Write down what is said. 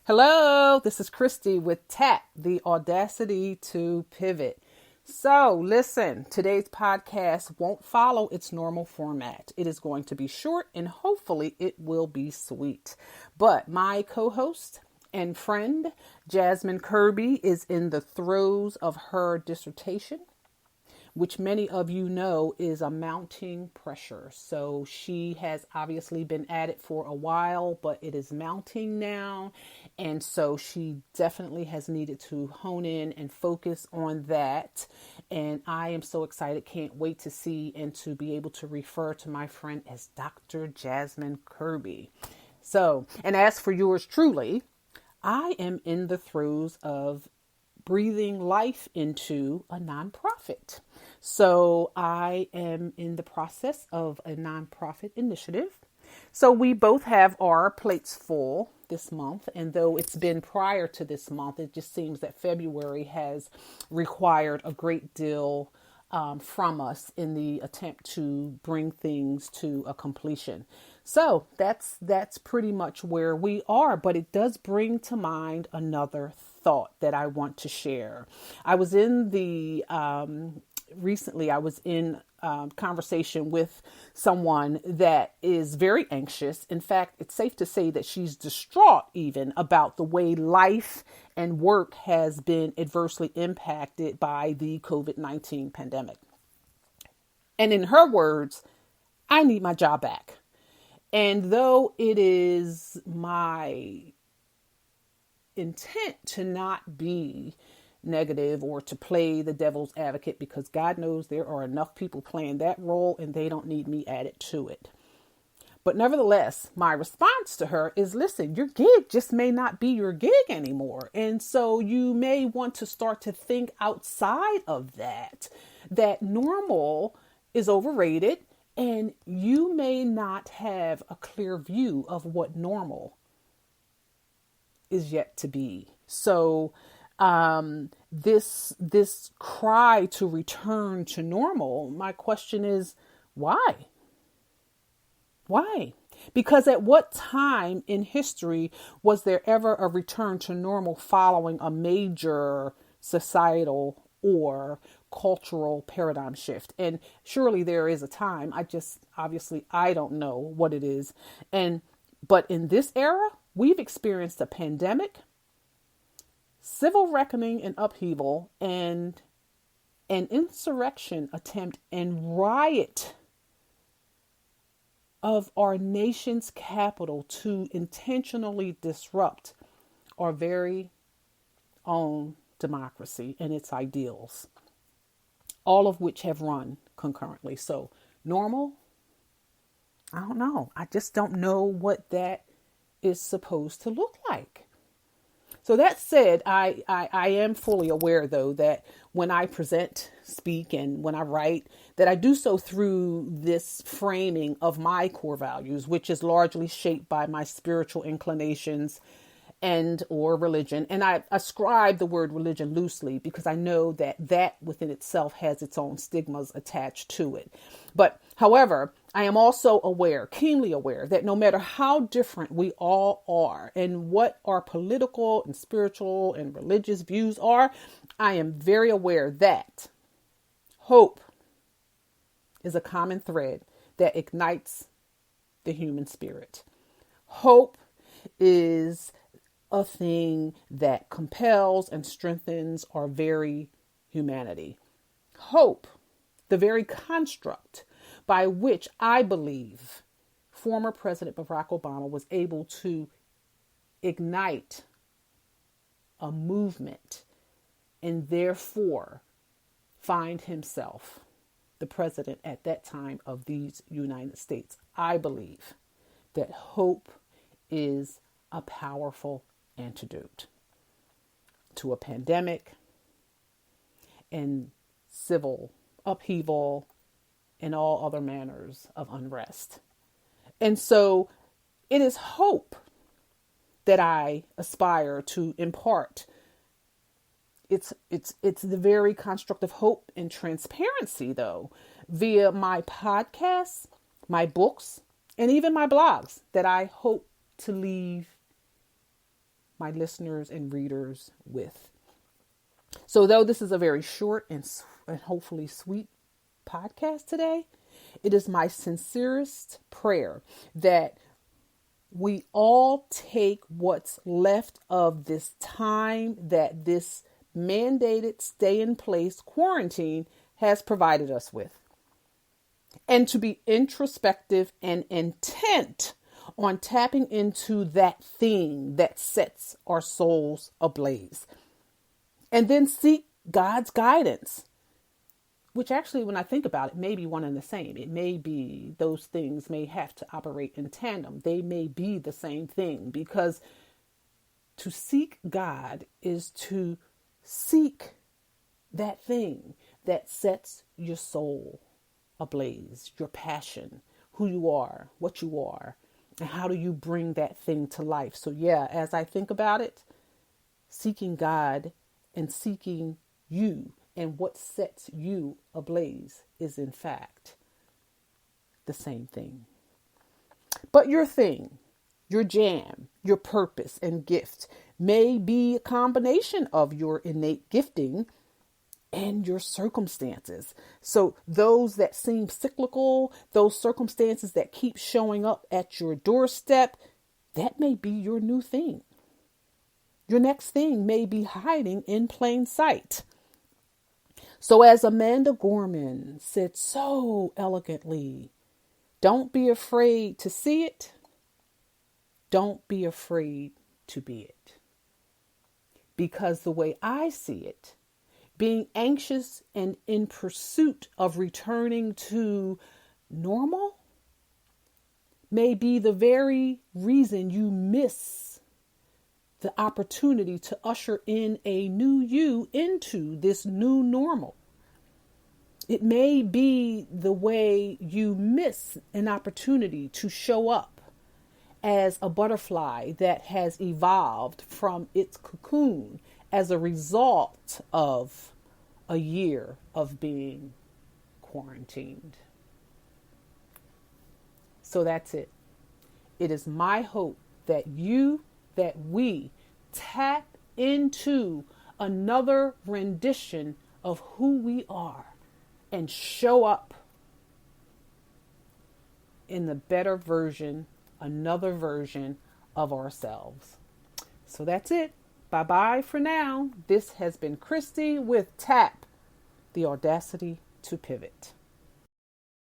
Hello, this is Christy with TAP, the audacity to pivot. So listen, today's podcast won't follow its normal format. It is going to be short and hopefully it will be sweet. But my co-host and friend, Jasmine Kirby, is in the throes of her dissertation, which many of you know is a mounting pressure. So she has obviously been at it for a while, but it is mounting now. And so she definitely has needed to hone in and focus on that. And I am so excited, can't wait to see and to be able to refer to my friend as Dr. Jasmine Kirby. So, and as for yours truly, I am in the throes of breathing life into a nonprofit. So I am in the process of a nonprofit initiative. So we both have our plates full this month. And though it's been prior to this month, it just seems that February has required a great deal from us in the attempt to bring things to a completion. So that's pretty much where we are, but it does bring to mind another thought that I want to share. I was in recently conversation with someone that is very anxious. In fact, it's safe to say that she's distraught even about the way life and work has been adversely impacted by the COVID-19 pandemic. And in her words, I need my job back. And though it is my intent to not be negative or to play the devil's advocate, because God knows there are enough people playing that role and they don't need me added to it. But nevertheless, my response to her is, listen, your gig just may not be your gig anymore. And so you may want to start to think outside of that normal is overrated and you may not have a clear view of what normal is yet to be. So this cry to return to normal, my question is, why? Why? Because at what time in history was there ever a return to normal following a major societal or cultural paradigm shift? And surely there is a time. I don't know what it is. But in this era, we've experienced a pandemic, civil reckoning and upheaval, and an insurrection attempt and riot of our nation's capital to intentionally disrupt our very own democracy and its ideals, all of which have run concurrently. So normal, I don't know. I just don't know what that is supposed to look like. So that said, I am fully aware, though, that when I present, speak, and when I write, that I do so through this framing of my core values, which is largely shaped by my spiritual inclinations and or religion. And I ascribe the word religion loosely because I know that within itself has its own stigmas attached to it. But however, I am also aware, keenly aware, that no matter how different we all are and what our political and spiritual and religious views are, I am very aware that hope is a common thread that ignites the human spirit. Hope is a thing that compels and strengthens our very humanity. Hope, the very construct by which I believe former President Barack Obama was able to ignite a movement and therefore find himself the president at that time of these United States. I believe that hope is a powerful antidote to a pandemic and civil upheaval and all other manners of unrest. And so it is hope that I aspire to impart. It's the very construct of hope and transparency, though, via my podcasts, my books, and even my blogs that I hope to leave my listeners and readers with. So though this is a very short and hopefully sweet podcast today, it is my sincerest prayer that we all take what's left of this time that this mandated stay in place quarantine has provided us with, and to be introspective and intent on tapping into that thing that sets our souls ablaze. And then seek God's guidance, which actually, when I think about it, may be one and the same. It may be those things may have to operate in tandem. They may be the same thing, because to seek God is to seek that thing that sets your soul ablaze, your passion, who you are, what you are, and how do you bring that thing to life. So yeah, as I think about it, seeking God and seeking you and what sets you ablaze is in fact the same thing. But your thing, your jam, your purpose and gift may be a combination of your innate gifting and your circumstances. So those that seem cyclical, those circumstances that keep showing up at your doorstep, that may be your new thing. Your next thing may be hiding in plain sight. So as Amanda Gorman said so elegantly, don't be afraid to see it. Don't be afraid to be it. Because the way I see it, being anxious and in pursuit of returning to normal may be the very reason you miss the opportunity to usher in a new you into this new normal. It may be the way you miss an opportunity to show up as a butterfly that has evolved from its cocoon as a result of a year of being quarantined. So that's it. It is my hope that we tap into another rendition of who we are and show up in the better version, another version of ourselves. So that's it. Bye-bye for now. This has been Christy with TAP, the Audacity to Pivot.